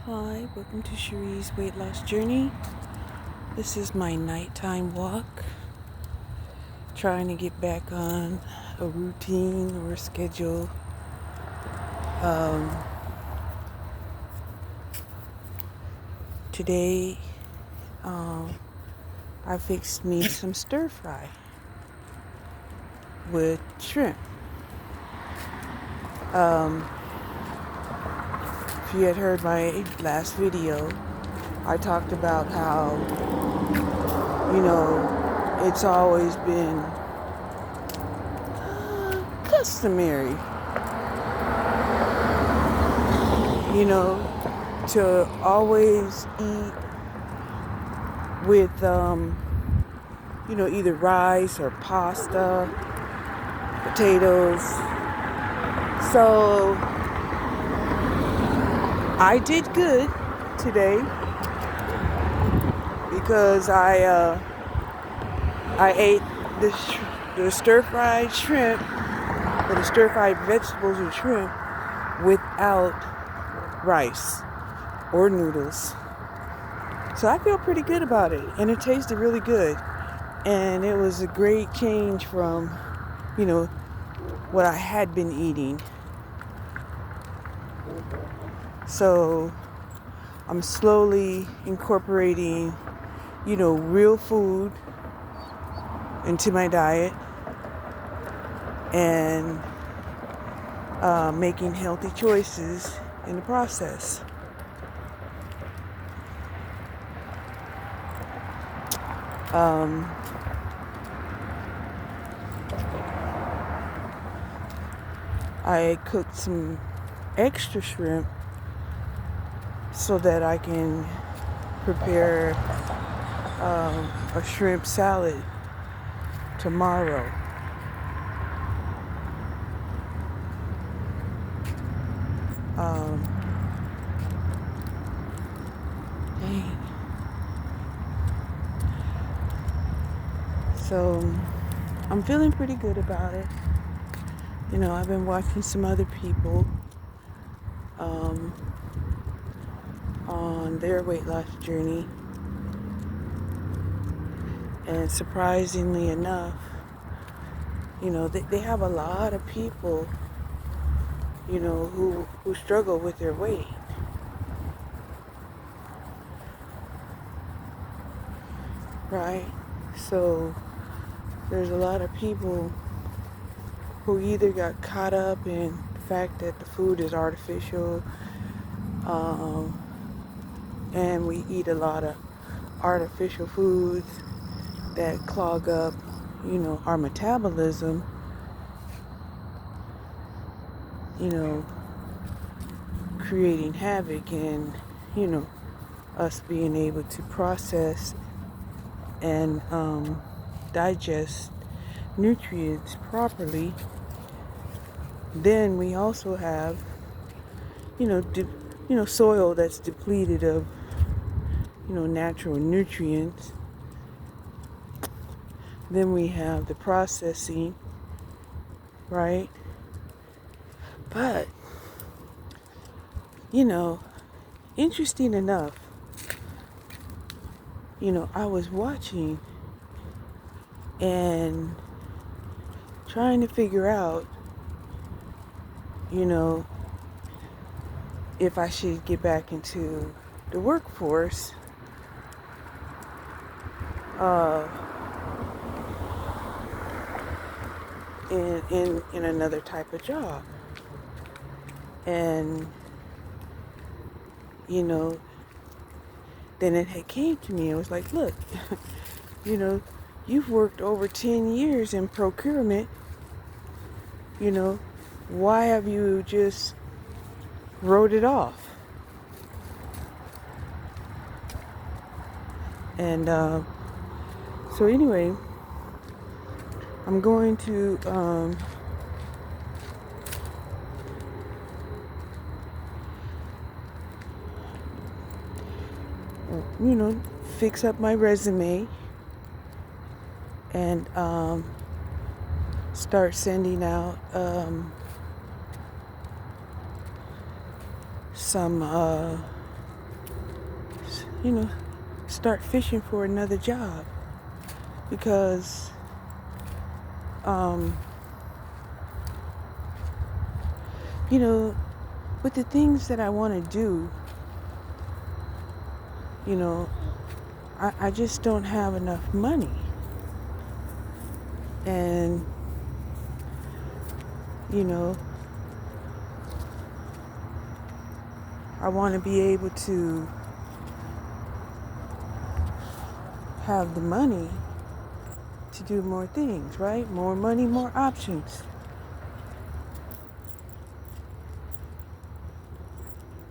Hi, welcome to Cherie's weight loss journey. This is my nighttime walk. Trying to get back on a routine or a schedule. Today, I fixed me some stir fry with shrimp. If you had heard my last video, I talked about how, it's always been customary, to always eat with, either rice or pasta, potatoes. So I did good today because I ate the stir-fried shrimp, or the stir-fried vegetables and shrimp without rice or noodles. So I feel pretty good about it, and it tasted really good. And it was a great change from, what I had been eating. So I'm slowly incorporating, real food into my diet and making healthy choices in the process. I cooked some extra shrimp so that I can prepare a shrimp salad tomorrow. Dang. So I'm feeling pretty good about it. I've been watching some other people on their weight loss journey, and surprisingly enough, they have a lot of people, who struggle with their weight. Right? So there's a lot of people who either got caught up in the fact that the food is artificial, and we eat a lot of artificial foods that clog up, our metabolism, creating havoc in, us being able to process and digest nutrients properly. Then we also have, soil that's depleted of, natural nutrients. Then we have the processing, right? But, interesting enough, I was watching and trying to figure out, if I should get back into the workforce in another type of job. And, then it had came to me. It was like, look, you've worked over 10 years in procurement. Why have you just wrote it off? And so anyway, I'm going to fix up my resume and start sending out some start fishing for another job. Because, with the things that I want to do, I just don't have enough money. And, I want to be able to have the money to do more things, right? More money, more options.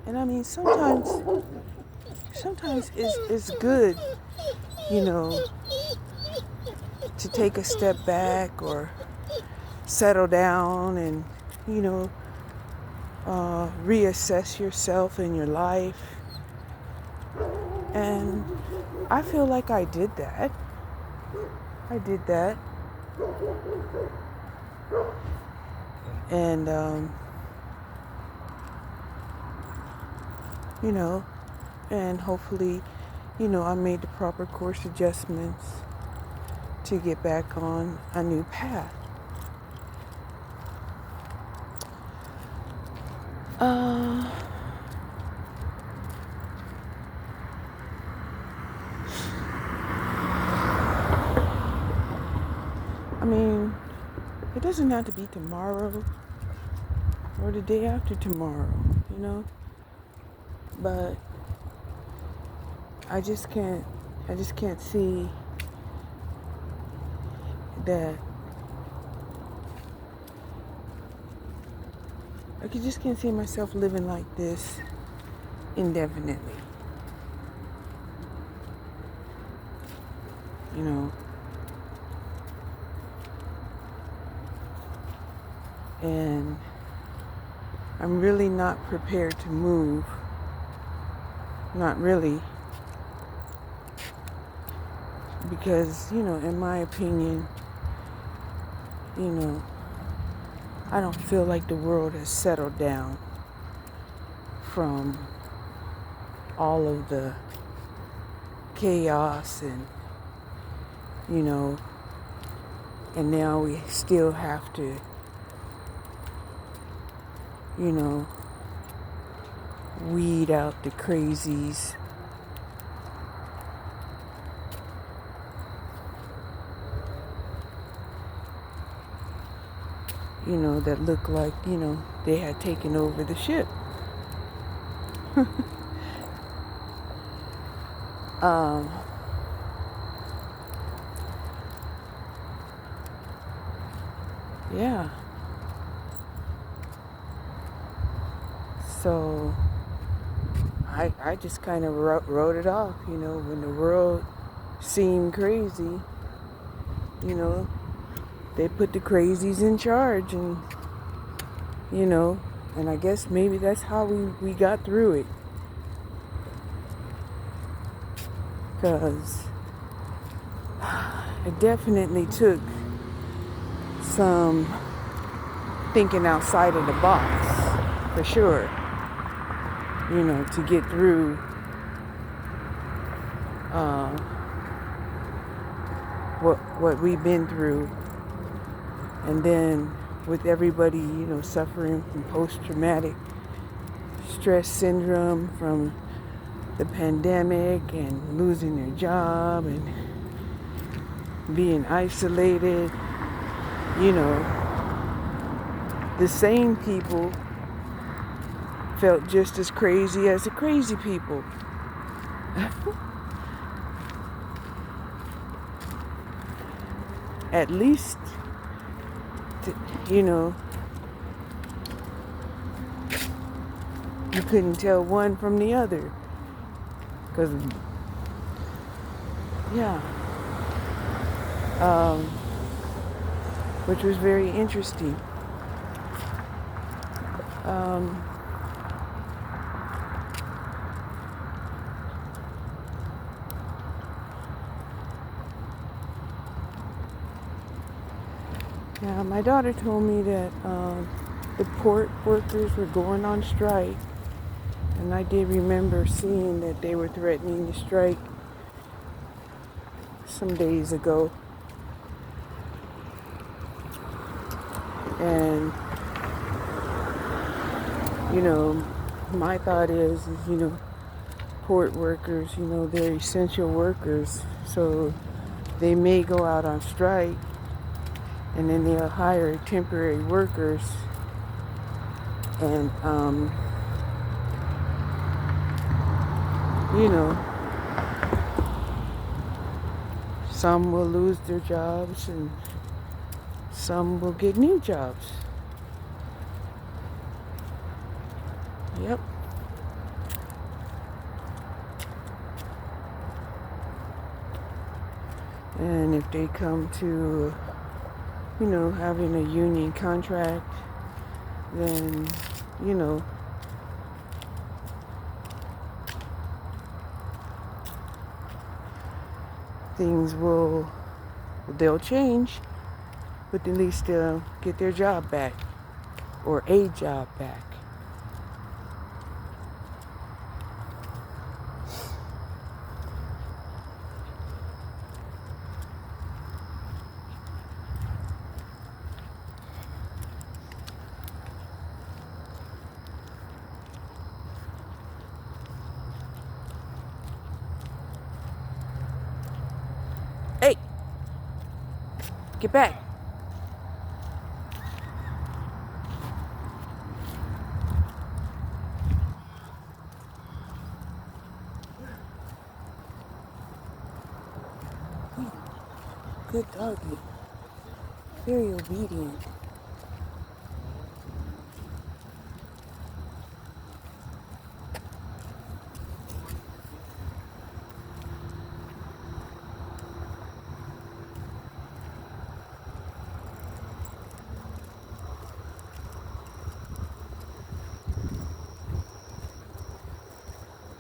And I mean, sometimes it's good, to take a step back or settle down and, reassess yourself and your life. And I feel like I did that. And, and hopefully, I made the proper course adjustments to get back on a new path. I mean, it doesn't have to be tomorrow or the day after tomorrow, but I just can't see that. I just can't see myself living like this indefinitely. And I'm really not prepared to move. Not really. Because, in my opinion, I don't feel like the world has settled down from all of the chaos and, and now we still have to, weed out the crazies. That look like, they had taken over the ship. Yeah. So I just kind of wrote it off, when the world seemed crazy, they put the crazies in charge, and, and I guess maybe that's how we got through it. Because it definitely took some thinking outside of the box, for sure, to get through what we've been through. And then with everybody, suffering from post-traumatic stress syndrome from the pandemic and losing their job and being isolated, the sane people felt just as crazy as the crazy people. At least, you couldn't tell one from the other. Because, which was very interesting. Now, my daughter told me that the port workers were going on strike, And I did remember seeing that they were threatening to strike some days ago. And, my thought is, port workers, they're essential workers. So they may go out on strike and then they'll hire temporary workers and, some will lose their jobs and some will get new jobs. Yep. And if they come to, having a union contract, then, they'll change, but at least they'll get their job back or a job back. Hey, get back. Good doggy. Very obedient.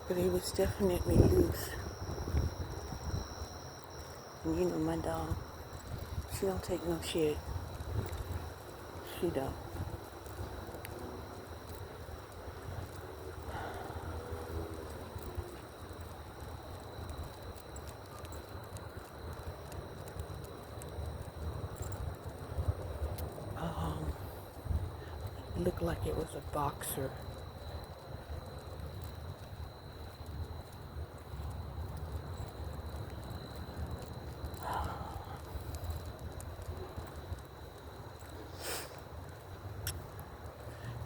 But he was definitely loose. And my dog, she don't take no shit. She don't. It looked like it was a boxer.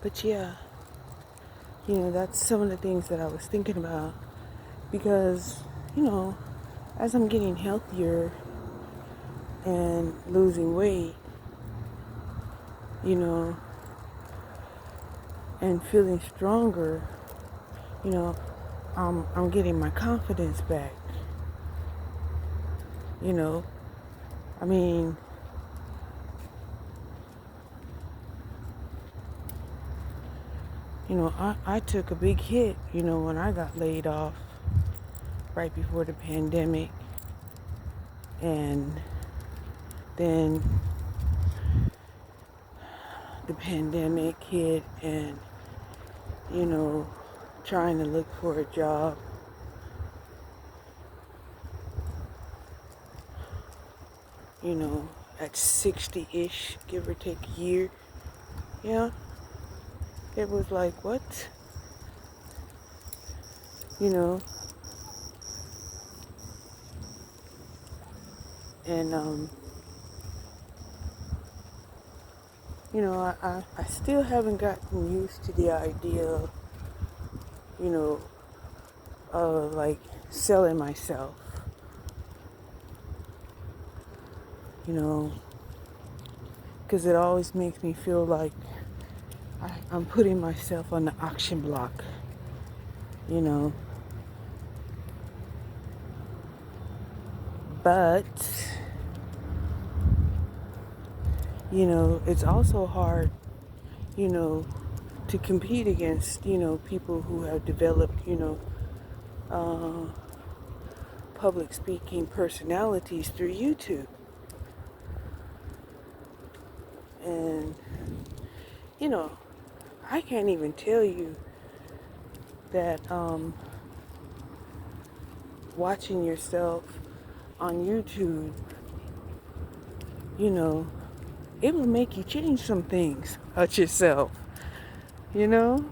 But yeah, that's some of the things that I was thinking about because, as I'm getting healthier and losing weight, and feeling stronger, I'm getting my confidence back. I mean, I took a big hit, when I got laid off right before the pandemic. And then the pandemic hit and, trying to look for a job. At 60-ish, give or take a year. Yeah. It was like, what? And, I still haven't gotten used to the idea, of like selling myself, because it always makes me feel like I'm putting myself on the auction block, But, it's also hard, to compete against, people who have developed, public speaking personalities through YouTube. And, I can't even tell you that watching yourself on YouTube, you know, it will make you change some things about yourself, you know?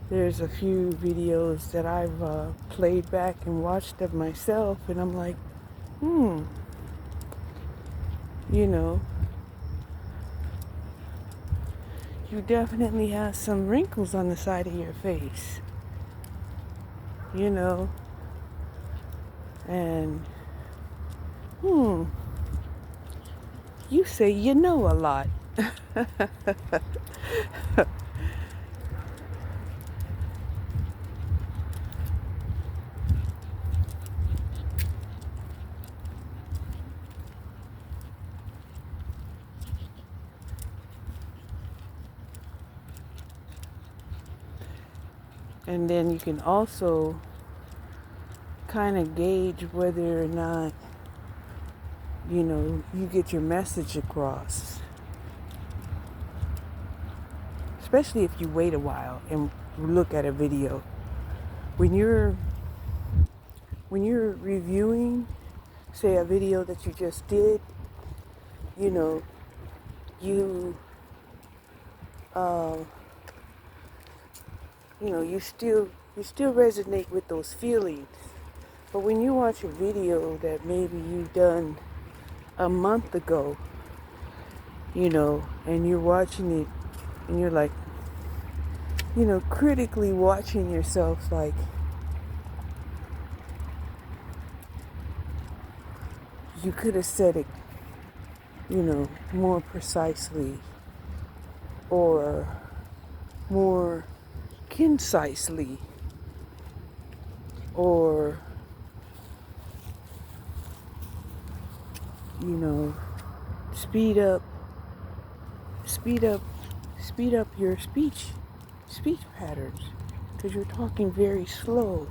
There's a few videos that I've played back and watched of myself, and I'm like, you know, you definitely have some wrinkles on the side of your face, you know, and, you say you know a lot. And then you can also kind of gauge whether or not, you know, you get your message across. Especially if you wait a while and look at a video. When you're reviewing, say, a video that you just did, you know, you still resonate with those feelings. But when you watch a video that maybe you've done a month ago, you know, and you're watching it and you're like, you know, critically watching yourself, like, you could have said it, you know, more precisely or more concisely, or, you know, speed up your speech patterns, because you're talking very slow.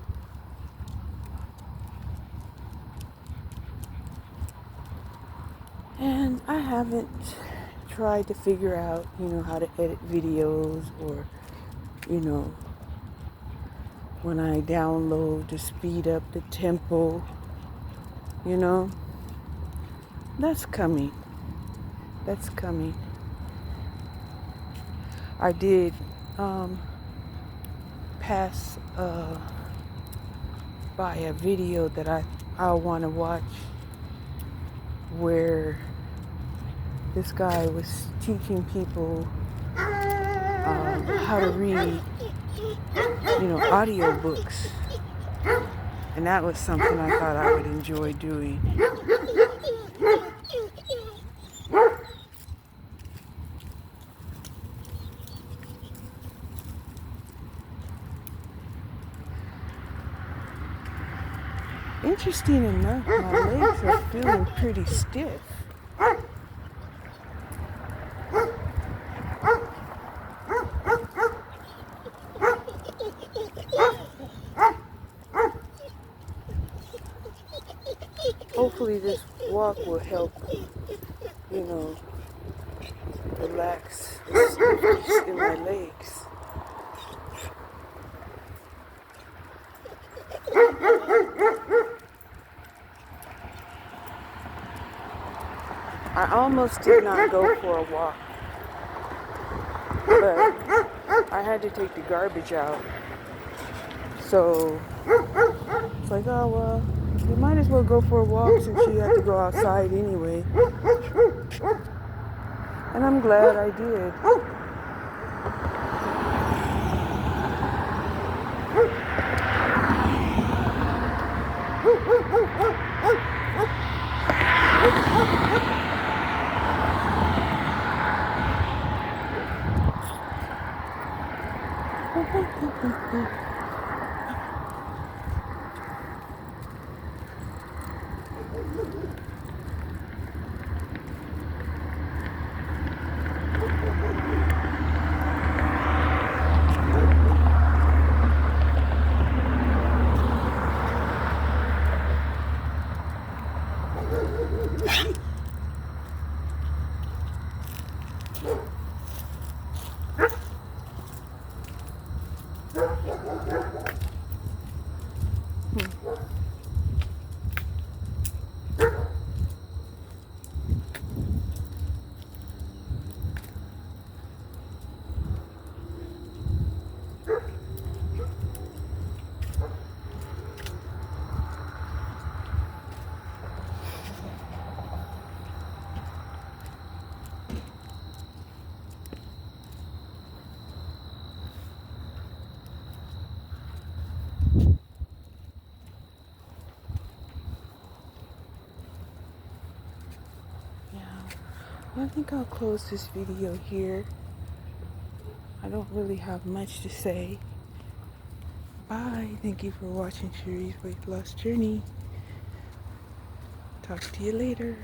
And I haven't tried to figure out, you know, how to edit videos, or, you know, when I download to speed up the tempo, you know, that's coming. I did pass by a video that I want to watch, where this guy was teaching people how to read, you know, audiobooks. And that was something I thought I would enjoy doing. Interesting enough, my legs are feeling pretty stiff. Hopefully this walk will help, you know, relax the stiffness in my legs. I almost did not go for a walk, but I had to take the garbage out. So it's like, oh well, you might as well go for a walk since you have to go outside anyway. And I'm glad I did. I think I'll close this video here. I don't really have much to say. Bye. Thank you for watching Cherie's Weight Loss Journey. Talk to you later.